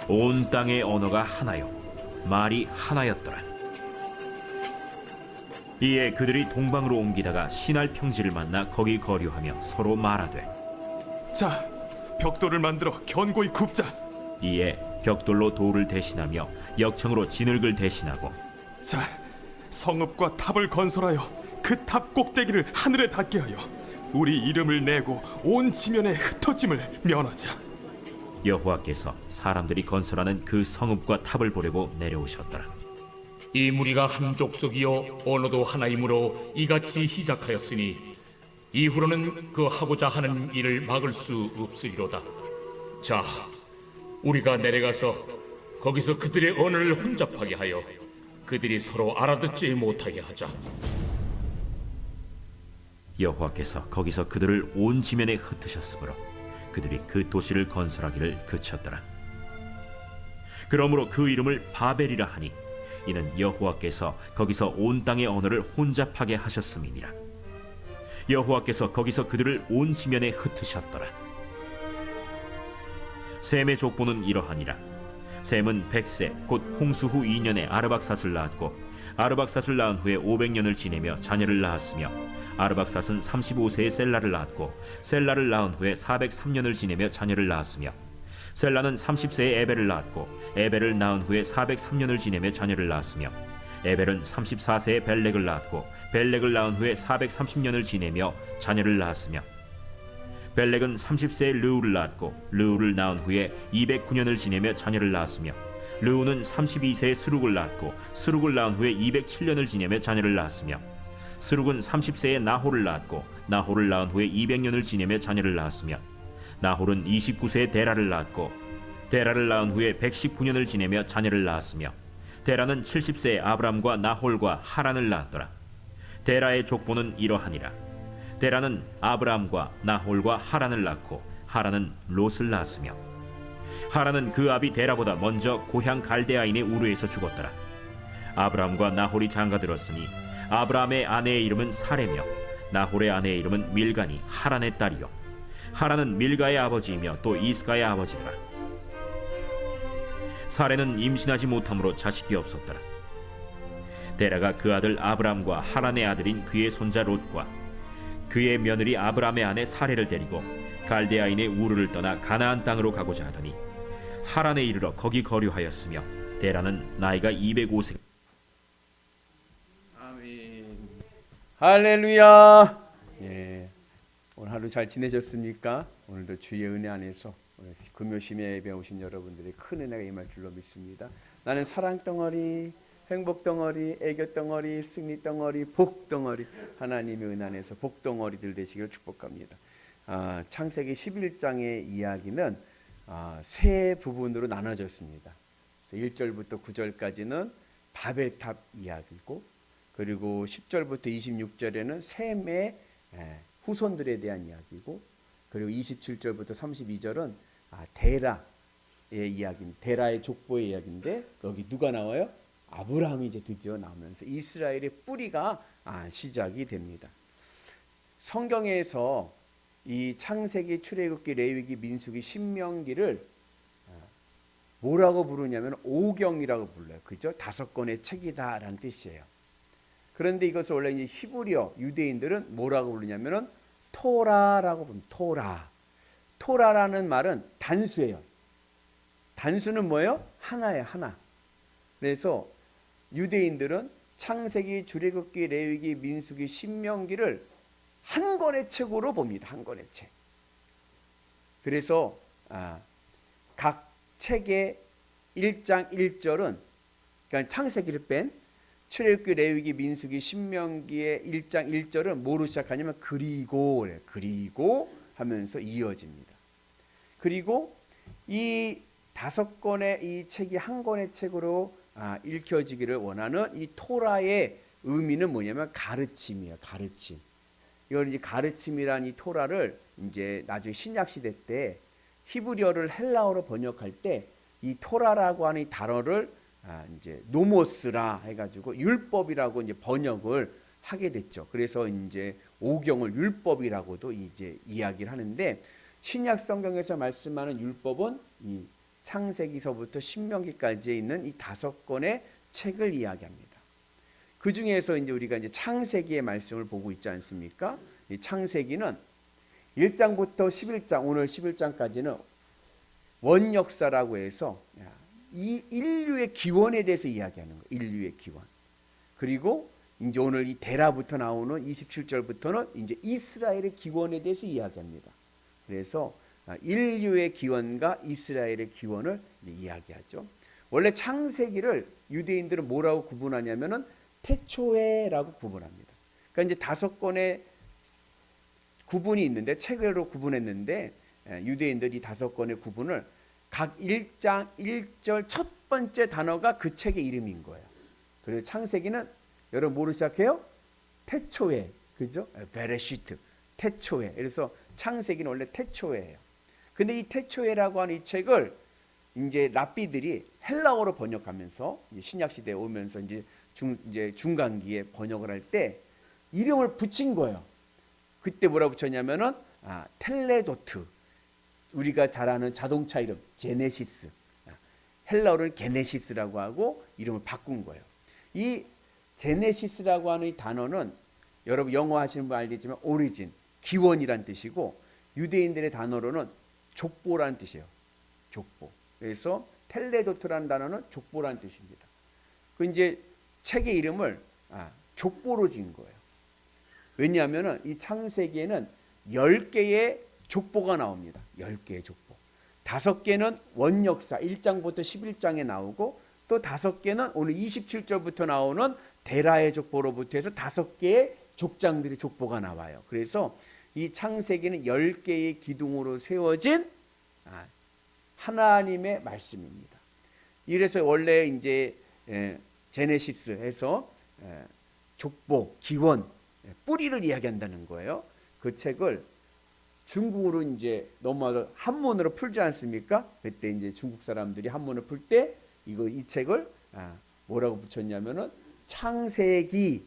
온 땅의 언어가 하나요 말이 하나였더라. 이에 그들이 동방으로 옮기다가 시날 평지를 만나 거기 거류하며 서로 말하되, 자, 벽돌을 만들어 견고히 굽자. 이에 벽돌로 돌을 대신하며 역청으로 진흙을 대신하고, 자, 성읍과 탑을 건설하여 그 탑 꼭대기를 하늘에 닿게 하여 우리 이름을 내고 온 지면에 흩어짐을 면하자. 여호와께서 사람들이 건설하는 그 성읍과 탑을 보려고 내려오셨더라. 이 무리가 한 족속이요 언어도 하나이므로 이같이 시작하였으니 이후로는 그 하고자 하는 일을 막을 수 없으리로다. 자, 우리가 내려가서 거기서 그들의 언어를 혼잡하게 하여 그들이 서로 알아듣지 못하게 하자. 여호와께서 거기서 그들을 온 지면에 흩으셨으므로 그들이 그 도시를 건설하기를 그쳤더라. 그러므로 그 이름을 바벨이라 하니 이는 여호와께서 거기서 온 땅의 언어를 혼잡하게 하셨음이니라. 여호와께서 거기서 그들을 온 지면에 흩으셨더라. 셈의 족보는 이러하니라. 셈은 100세 곧 홍수 후 2년에 아르박삿을 낳았고, 아르박삿을 낳은 후에 500년을 지내며 자녀를 낳았으며, 아르박삿은 35세에 셀라를 낳았고, 셀라를 낳은 후에 403년을 지내며 자녀를 낳았으며, 셀라는 30세에 에벨을 낳았고, 에벨을 낳은 후에 403년을 지내며 자녀를 낳았으며, 에벨은 34세에 벨렉을 낳았고, 벨렉을 낳은 후에 430년을 지내며 자녀를 낳았으며, 벨렉은 30세에 르우를 낳았고, 르우를 낳은 후에 209년을 지내며 자녀를 낳았으며, 르우는 32세에 스룩을 낳았고, 스룩을 낳은 후에 207년을 지내며 자녀를 낳았으며, 스룩은 30세에 나홀을 낳았고, 나홀을 낳은 후에 200년을 지내며 자녀를 낳았으며, 나홀은 29세에 데라를 낳았고, 데라를 낳은 후에 119년을 지내며 자녀를 낳았으며, 데라는 70세에 아브람과 나홀과 하란을 낳았더라. 데라의 족보는 이러하니라. 데라는 아브람과 나홀과 하란을 낳고, 하란은 롯을 낳았으며, 하란은 그 아비 데라보다 먼저 고향 갈대아인의 우르에서 죽었더라. 아브람과 나홀이 장가들었으니 아브람의 아내의 이름은 사레며, 나홀의 아내의 이름은 밀가니 하란의 딸이요, 하란은 밀가의 아버지이며 또 이스가의 아버지더라. 사레는 임신하지 못함으로 자식이 없었더라. 데라가 그 아들 아브람과 하란의 아들인 그의 손자 롯과 그의 며느리 아브람의 아내 사레를 데리고 갈대아인의 우르를 떠나 가나안 땅으로 가고자 하더니 하란에 이르러 거기 거류하였으며, 데라는 나이가 205세. 아멘. 할렐루야. 예. 오늘 하루 잘 지내셨습니까? 오늘도 주의 은혜 안에서 오늘 금요심에 예배 오신 여러분들의 큰 은혜가 임할 줄로 믿습니다. 나는 사랑 덩어리, 행복 덩어리, 애교 덩어리, 승리 덩어리, 복 덩어리, 하나님의 은혜 안에서 복 덩어리들 되시기를 축복합니다. 창세기 11장의 이야기는 세 부분으로 나눠졌습니다. 1절부터 9절까지는 바벨탑 이야기고, 그리고 10절부터 26절에는 셈의 후손들에 대한 이야기고, 그리고 27절부터 32절은 데라의 이야기입니다. 데라의 족보의 이야기인데 여기 누가 나와요? 아브라함이 이제 드디어 나오면서 이스라엘의 뿌리가 시작이 됩니다. 성경에서 이 창세기, 출애굽기, 레위기, 민수기, 신명기를 뭐라고 부르냐면 오경이라고 불러요. 그죠? 5권의 책이다라는 뜻이에요. 그런데 이것을 원래 이제 히브리어 유대인들은 뭐라고 부르냐면은 토라라고 부릅니다. 토라. 토라라는 말은 단수예요. 단수는 뭐예요? 하나예요, 하나. 그래서 유대인들은 창세기, 출애굽기, 레위기, 민수기, 신명기를 한 권의 책으로 봅니다. 한 권의 책. 그래서 각 책의 1장 1절은, 그러니까 창세기를 뺀 출애굽기, 레위기, 민수기, 신명기의 1장 1절은 뭐로 시작하냐면 그리고 하면서 이어집니다. 그리고 이 5권의 이 책이 한 권의 책으로 읽혀지기를 원하는 이 토라의 의미는 뭐냐면 가르침이에요. 가르침. 이걸 이제 가르침이란 이 토라를 이제 나중에 신약 시대 때 히브리어를 헬라어로 번역할 때 이 토라라고 하는 이 단어를 이제 노모스라 해가지고 율법이라고 이제 번역을 하게 됐죠. 그래서 이제 오경을 율법이라고도 이제 이야기를 하는데, 신약 성경에서 말씀하는 율법은 이 창세기서부터 신명기까지에 있는 이 5권의 책을 이야기합니다. 그 중에서 이제 우리가 이제 창세기의 말씀을 보고 있지 않습니까? 이 창세기는 1장부터 11장, 오늘 11장까지는 원역사라고 해서 이 인류의 기원에 대해서 이야기하는 거예요. 인류의 기원. 그리고 이제 오늘 이 데라부터 나오는 27절부터는 이제 이스라엘의 기원에 대해서 이야기합니다. 그래서 인류의 기원과 이스라엘의 기원을 이야기하죠. 원래 창세기를 유대인들은 뭐라고 구분하냐면은 태초회라고 구분합니다. 그러니까 이제 5권의 구분이 있는데 책으로 구분했는데 유대인들이 5권의 구분을 각 1장 1절 첫 번째 단어가 그 책의 이름인 거예요. 그리고 창세기는 여러분 뭐로 시작해요? 태초회, 그죠? 베레시트, 태초회. 그래서 창세기는 원래 태초회예요. 근데 이 태초회라고 하는 이 책을 이제 랍비들이 헬라어로 번역하면서 신약 시대에 오면서 이제 중간기에 번역을 할 때 이름을 붙인 거예요. 그때 뭐라고 붙였냐면은 텔레도트. 우리가 잘 아는 자동차 이름 제네시스. 헬라어로는 게네시스라고 하고 이름을 바꾼 거예요. 이 제네시스라고 하는 이 단어는 여러분 영어 하시는 분 알겠지만 오리진, 기원이란 뜻이고 유대인들의 단어로는 족보라는 뜻이에요. 족보. 그래서 텔레도트라는 단어는 족보라는 뜻입니다. 그 이제 책의 이름을 족보로 지은 거예요. 왜냐하면 이 창세기에는 10개의 족보가 나옵니다. 10개의 족보. 5개는 원역사 1장부터 11장에 나오고 또 5개는 오늘 27절부터 나오는 데라의 족보로부터 해서 5개의 족장들의 족보가 나와요. 그래서 이 창세기는 10개의 기둥으로 세워진 하나님의 말씀입니다. 이래서 원래 이제 제네시스 해서 족보, 기원, 뿌리를 이야기한다는 거예요. 그 책을 중국으로 이제 넘어와서 한문으로 풀지 않습니까? 그때 이제 중국 사람들이 한문을 풀 때 이 책을 뭐라고 붙였냐면은 창세기,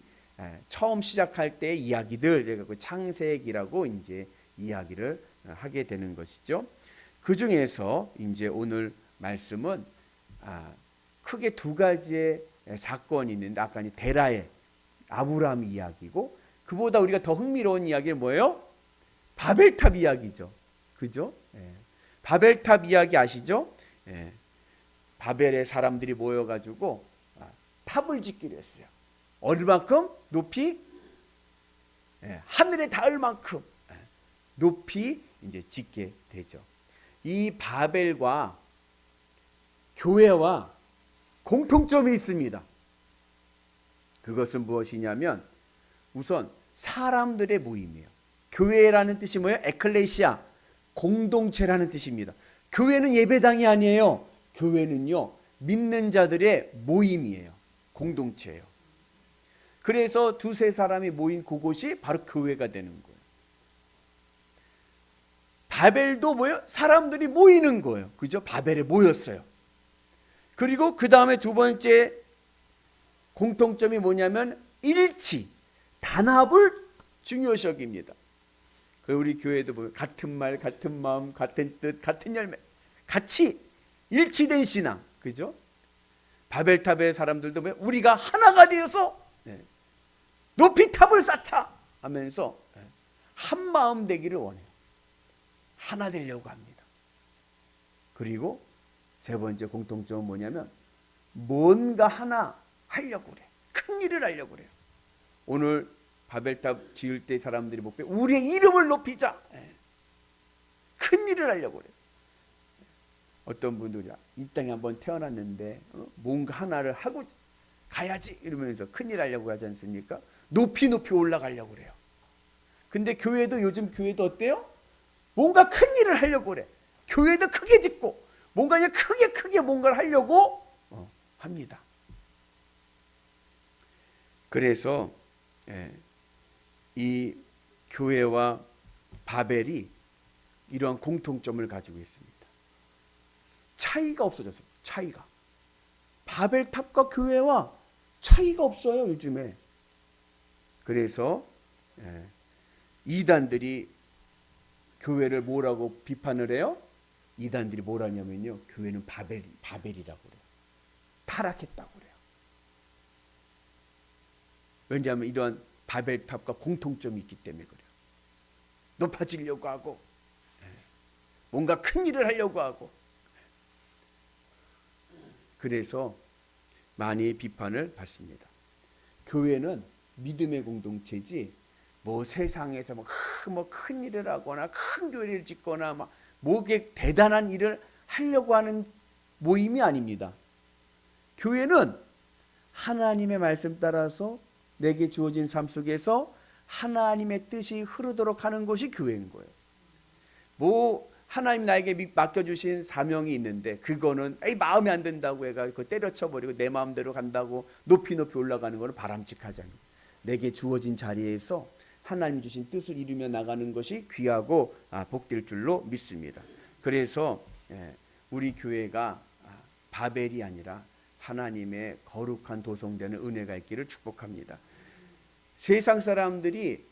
처음 시작할 때의 이야기들, 그래서 창세기라고 이제 이야기를 하게 되는 것이죠. 그 중에서 이제 오늘 말씀은 크게 2가지의 사건이 있는데 아까 데라의 아브라함 이야기고 그보다 우리가 더 흥미로운 이야기는 뭐예요? 바벨탑 이야기죠. 그죠? 바벨탑 이야기 아시죠? 바벨의 사람들이 모여가지고 탑을 짓기로 했어요. 얼만큼? 높이? 하늘에 닿을 만큼 높이 이제 짓게 되죠. 이 바벨과 교회와 공통점이 있습니다. 그것은 무엇이냐면 우선 사람들의 모임이에요. 교회라는 뜻이 뭐예요? 에클레시아, 공동체라는 뜻입니다. 교회는 예배당이 아니에요. 교회는요, 믿는 자들의 모임이에요. 공동체예요. 그래서 2-3 사람이 모인 그곳이 바로 교회가 되는 거예요. 바벨도 뭐예요? 사람들이 모이는 거예요. 그죠? 바벨에 모였어요. 그리고 그 다음에 2번째 공통점이 뭐냐면 일치, 단합을 중요시 여깁니다. 우리 교회도 보면 같은 말, 같은 마음, 같은 뜻, 같은 열매, 같이 일치된 신앙, 그죠? 바벨탑의 사람들도 보면 우리가 하나가 되어서 높이 탑을 쌓자 하면서 한 마음 되기를 원해요. 하나 되려고 합니다. 그리고 3번째 공통점은 뭐냐면 뭔가 하나 하려고 그래. 큰 일을 하려고 그래요. 오늘 바벨탑 지을 때 사람들이 목표 우리의 이름을 높이자. 큰 일을 하려고 그래요. 어떤 분들이 이 땅에 한번 태어났는데 뭔가 하나를 하고 가야지 이러면서 큰 일 하려고 하지 않습니까? 높이 올라가려고 그래요. 근데 교회도 요즘 교회도 어때요? 뭔가 큰 일을 하려고 그래. 교회도 크게 짓고 뭔가 그냥 크게 뭔가를 하려고 합니다. 그래서 이 교회와 바벨이 이러한 공통점을 가지고 있습니다. 차이가 없어졌어요. 차이가. 바벨탑과 교회와 차이가 없어요. 요즘에. 그래서 이단들이 교회를 뭐라고 비판을 해요? 이단들이 뭐라냐면요, 교회는 바벨이라고 그래요. 타락했다고 그래요. 왜냐하면 이러한 바벨탑과 공통점이 있기 때문에 그래요. 높아지려고 하고 뭔가 큰 일을 하려고 하고, 그래서 많이 비판을 받습니다. 교회는 믿음의 공동체지 뭐 세상에서 뭐 큰 일을 하거나 큰 교회를 짓거나 막 뭐게 대단한 일을 하려고 하는 모임이 아닙니다. 교회는 하나님의 말씀 따라서 내게 주어진 삶 속에서 하나님의 뜻이 흐르도록 하는 것이 교회인 거예요. 뭐 하나님 나에게 맡겨주신 사명이 있는데 그거는 마음에 안 든다고 해가지고 때려쳐버리고 내 마음대로 간다고 높이 올라가는 거는 바람직하잖아요. 내게 주어진 자리에서 하나님 주신 뜻을 이루며 나가는 것이 귀하고 복될 줄로 믿습니다. 그래서 우리 교회가 바벨이 아니라 하나님의 거룩한 도성되는 은혜가 있기를 축복합니다. 세상 사람들이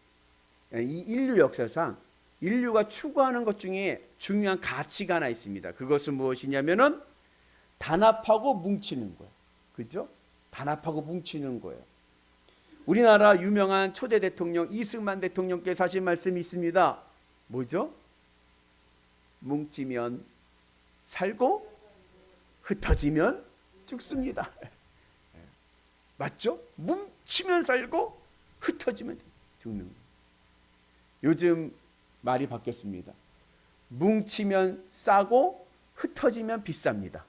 이 인류 역사상 인류가 추구하는 것 중에 중요한 가치가 하나 있습니다. 그것은 무엇이냐면은 단합하고 뭉치는 거예요. 그죠? 단합하고 뭉치는 거예요. 우리나라 유명한 초대 대통령 이승만 대통령께서 하신 말씀이 있습니다. 뭐죠? 뭉치면 살고 흩어지면 죽습니다. 맞죠? 뭉치면 살고 흩어지면 죽는 거예요. 요즘 말이 바뀌었습니다. 뭉치면 싸고 흩어지면 비쌉니다.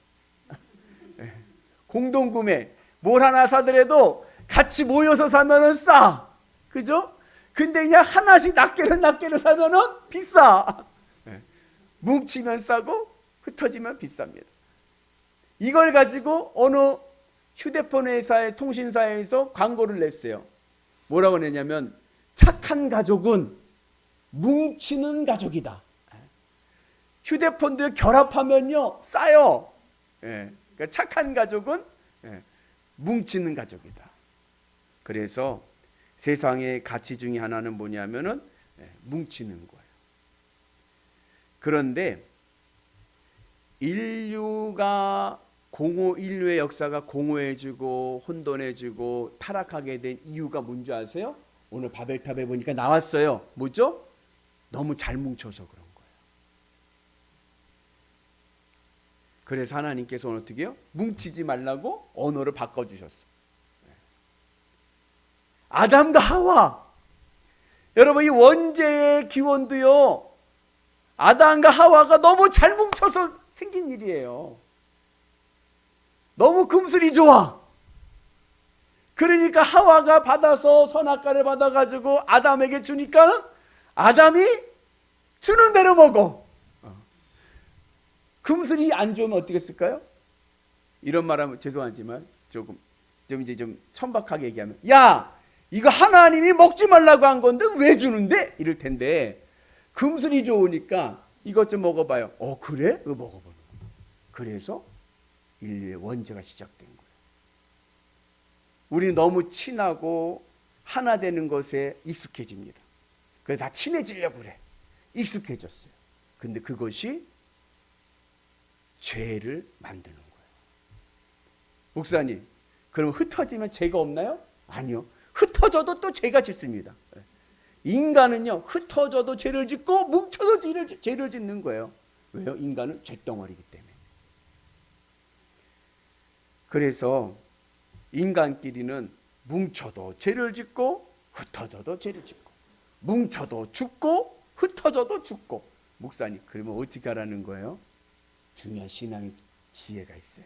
공동구매 뭘 하나 사더라도 같이 모여서 사면은 싸. 그죠? 근데 그냥 하나씩 낱개를 사면은 비싸. 뭉치면 싸고 흩어지면 비쌉니다. 이걸 가지고 어느 휴대폰 회사의 통신사에서 광고를 냈어요. 뭐라고 냈냐면 착한 가족은 뭉치는 가족이다. 휴대폰들 결합하면요 싸요. 그러니까 착한 가족은 뭉치는 가족이다. 그래서 세상의 가치 중에 하나는 뭐냐면은 뭉치는 거예요. 그런데 인류의 역사가 공허해지고 혼돈해지고 타락하게 된 이유가 뭔지 아세요? 오늘 바벨탑에 보니까 나왔어요. 뭐죠? 너무 잘 뭉쳐서 그런 거예요. 그래서 하나님께서 오늘 어떻게 해요? 뭉치지 말라고 언어를 바꿔주셨어요. 아담과 하와, 여러분 이 원죄의 기원도요 아담과 하와가 너무 잘 뭉쳐서 생긴 일이에요. 너무 금슬이 좋아. 그러니까 하와가 받아서 선악과를 받아가지고 아담에게 주니까 아담이 주는 대로 먹어. 금슬이 안 좋으면 어떻게 했을까요? 이런 말하면 죄송하지만 좀 천박하게 얘기하면, 야 이거 하나님이 먹지 말라고 한 건데 왜 주는데? 이럴 텐데 금슬이 좋으니까 이것 좀 먹어봐요. 그래? 이거 먹어보는 거예요. 그래서 인류의 원죄가 시작된 거예요. 우리 너무 친하고 하나 되는 것에 익숙해집니다. 그래서 다 친해지려고 그래. 익숙해졌어요. 근데 그것이 죄를 만드는 거예요. 목사님, 그럼 흩어지면 죄가 없나요? 아니요. 흩어져도 또 죄가 짓습니다. 인간은요 흩어져도 죄를 짓고 뭉쳐도 죄를 짓는 거예요. 왜요? 인간은 죄덩어리이기 때문에. 그래서 인간끼리는 뭉쳐도 죄를 짓고 흩어져도 죄를 짓고, 뭉쳐도 죽고 흩어져도 죽고. 목사님, 그러면 어떻게 하라는 거예요? 중요한 신앙의 지혜가 있어요.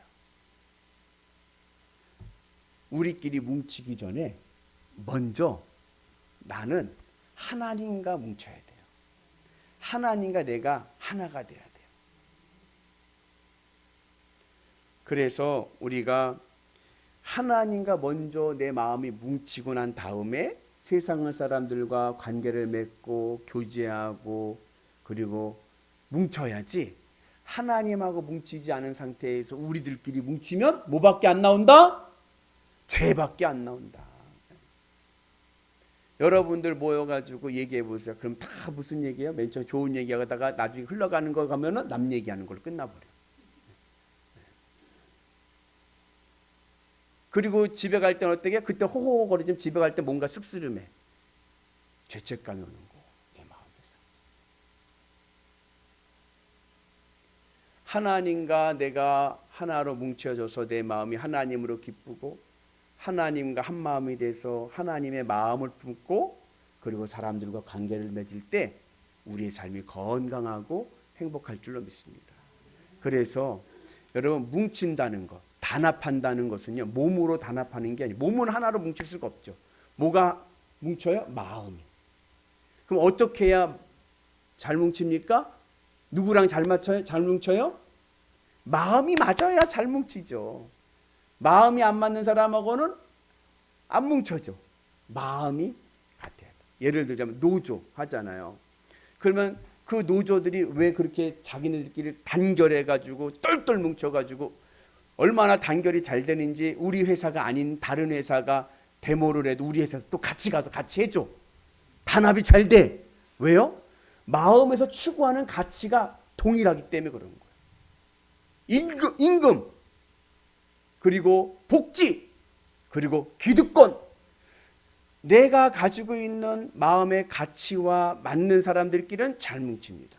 우리끼리 뭉치기 전에 먼저 나는 하나님과 뭉쳐야 돼요. 하나님과 내가 하나가 돼야 돼요. 그래서 우리가 하나님과 먼저 내 마음이 뭉치고 난 다음에 세상 사람들과 관계를 맺고 교제하고 그리고 뭉쳐야지, 하나님하고 뭉치지 않은 상태에서 우리들끼리 뭉치면 뭐밖에 안 나온다? 죄밖에 안 나온다. 여러분들 모여가지고 얘기해 보세요. 그럼 다 무슨 얘기예요? 맨 처음 좋은 얘기하다가 나중에 흘러가는 거 가면은 남 얘기하는 걸로 끝나버려. 그리고 집에 갈 때는 어떻게? 그때 호호거리지만 집에 갈 때 뭔가 씁쓸음해. 죄책감이 오는 거 내 마음에서. 하나님과 내가 하나로 뭉쳐져서 내 마음이 하나님으로 기쁘고 하나님과 한 마음이 돼서 하나님의 마음을 품고 그리고 사람들과 관계를 맺을 때 우리의 삶이 건강하고 행복할 줄로 믿습니다. 그래서 여러분 뭉친다는 것, 단합한다는 것은요 몸으로 단합하는 게 아니에요. 몸은 하나로 뭉칠 수가 없죠. 뭐가 뭉쳐요? 마음이. 그럼 어떻게 해야 잘 뭉칩니까? 누구랑 잘 맞춰요? 잘 뭉쳐요? 마음이 맞아야 잘 뭉치죠. 마음이 안 맞는 사람하고는 안 뭉쳐져. 마음이 같아야 돼. 예를 들자면 노조 하잖아요. 그러면 그 노조들이 왜 그렇게 자기네들끼리 단결해가지고 똘똘 뭉쳐가지고 얼마나 단결이 잘 되는지 우리 회사가 아닌 다른 회사가 데모를 해도 우리 회사에서 또 같이 가서 같이 해줘. 단합이 잘 돼. 왜요? 마음에서 추구하는 가치가 동일하기 때문에 그런 거예요. 임금 그리고 복지 그리고 기득권 내가 가지고 있는 마음의 가치와 맞는 사람들끼리는 잘 뭉칩니다.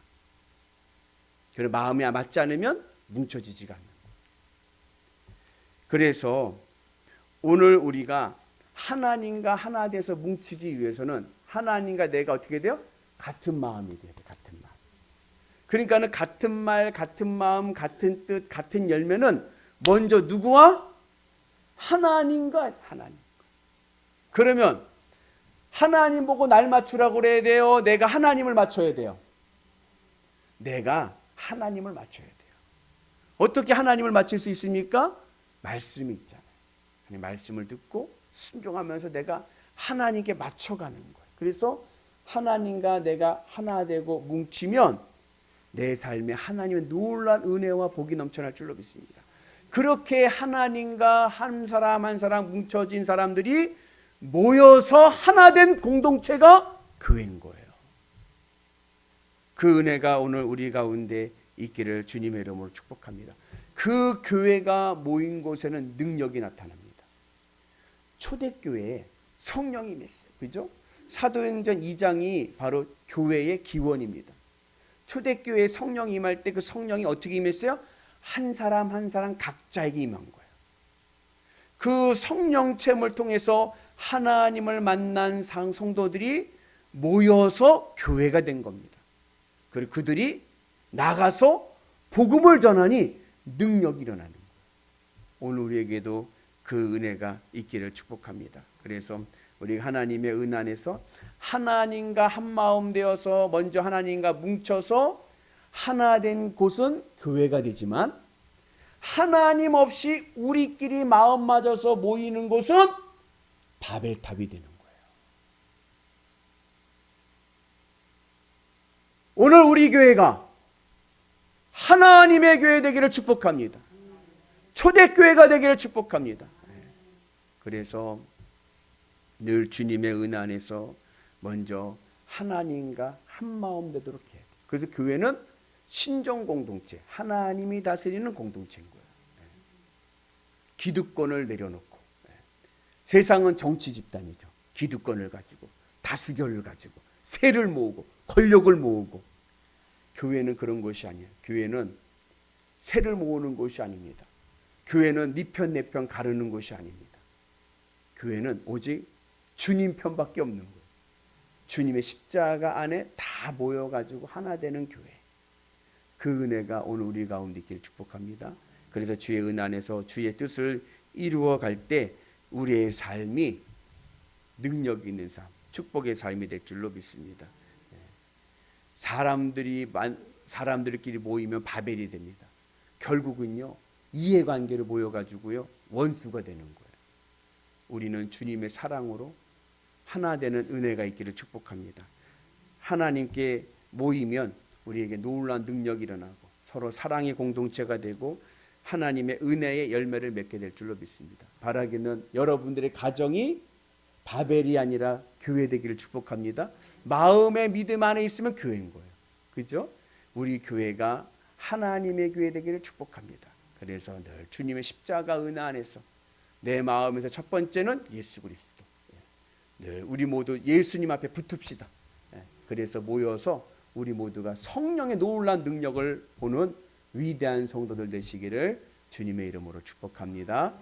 그리고 마음이 맞지 않으면 뭉쳐지지가 않는 거예요. 그래서 오늘 우리가 하나님과 하나 돼서 뭉치기 위해서는 하나님과 내가 어떻게 돼요? 같은 마음이 돼야 돼. 같은 마음. 그러니까는 같은 말, 같은 마음, 같은 뜻, 같은 열매는 먼저 누구와? 하나님과 하나님. 그러면 하나님 보고 날 맞추라고 그래야 돼요? 내가 하나님을 맞춰야 돼요? 내가 하나님을 맞춰야 돼요. 어떻게 하나님을 맞출 수 있습니까? 말씀이 있잖아요. 말씀을 듣고 순종하면서 내가 하나님께 맞춰가는 거예요. 그래서 하나님과 내가 하나 되고 뭉치면 내 삶에 하나님의 놀라운 은혜와 복이 넘쳐날 줄로 믿습니다. 그렇게 하나님과 한 사람 한 사람 뭉쳐진 사람들이 모여서 하나 된 공동체가 교회인 거예요. 그 은혜가 오늘 우리 가운데 있기를 주님의 이름으로 축복합니다. 그 교회가 모인 곳에는 능력이 나타납니다. 초대교회에 성령이 임했어요. 그죠? 사도행전 2장이 바로 교회의 기원입니다. 초대교회에 성령이 임할 때 그 성령이 어떻게 임했어요? 한 사람 한 사람 각자에게 임한 거예요. 그 성령체험을 통해서 하나님을 만난 성도들이 모여서 교회가 된 겁니다. 그리고 그들이 나가서 복음을 전하니 능력이 일어나는 거예요. 오늘 우리에게도 그 은혜가 있기를 축복합니다. 그래서 우리 하나님의 은 안에서 하나님과 한 마음 되어서 먼저 하나님과 뭉쳐서 하나 된 곳은 교회가 되지만 하나님 없이 우리끼리 마음 맞아서 모이는 곳은 바벨탑이 되는 거예요. 오늘 우리 교회가 하나님의 교회 되기를 축복합니다. 초대교회가 되기를 축복합니다. 그래서 늘 주님의 은혜 안에서 먼저 하나님과 한 마음 되도록 해야 돼요. 그래서 교회는 신정 공동체, 하나님이 다스리는 공동체인 거예요. 기득권을 내려놓고 세상은 정치 집단이죠. 기득권을 가지고 다수결을 가지고 세를 모으고 권력을 모으고 교회는 그런 것이 아니에요. 교회는 세를 모으는 곳이 아닙니다. 교회는 네 편 내 편 가르는 곳이 아닙니다. 교회는 오직 주님 편밖에 없는 거예요. 주님의 십자가 안에 다 모여가지고 하나 되는 교회. 그 은혜가 오늘 우리 가운데 있기를 축복합니다. 그래서 주의 은혜 안에서 주의 뜻을 이루어 갈 때 우리의 삶이 능력 있는 삶, 축복의 삶이 될 줄로 믿습니다. 사람들끼리 모이면 바벨이 됩니다. 결국은요 이해관계로 모여가지고요 원수가 되는 거예요. 우리는 주님의 사랑으로 하나 되는 은혜가 있기를 축복합니다. 하나님께 모이면 우리에게 놀라운 능력이 일어나고 서로 사랑의 공동체가 되고 하나님의 은혜의 열매를 맺게 될 줄로 믿습니다. 바라기는 여러분들의 가정이 바벨이 아니라 교회 되기를 축복합니다. 마음의 믿음 안에 있으면 교회인 거예요. 그죠? 우리 교회가 하나님의 교회 되기를 축복합니다. 그래서 늘 주님의 십자가 은혜 안에서 내 마음에서 첫 번째는 예수 그리스도. 늘 우리 모두 예수님 앞에 붙읍시다. 그래서 모여서 우리 모두가 성령의 놀라운 능력을 보는 위대한 성도들 되시기를 주님의 이름으로 축복합니다.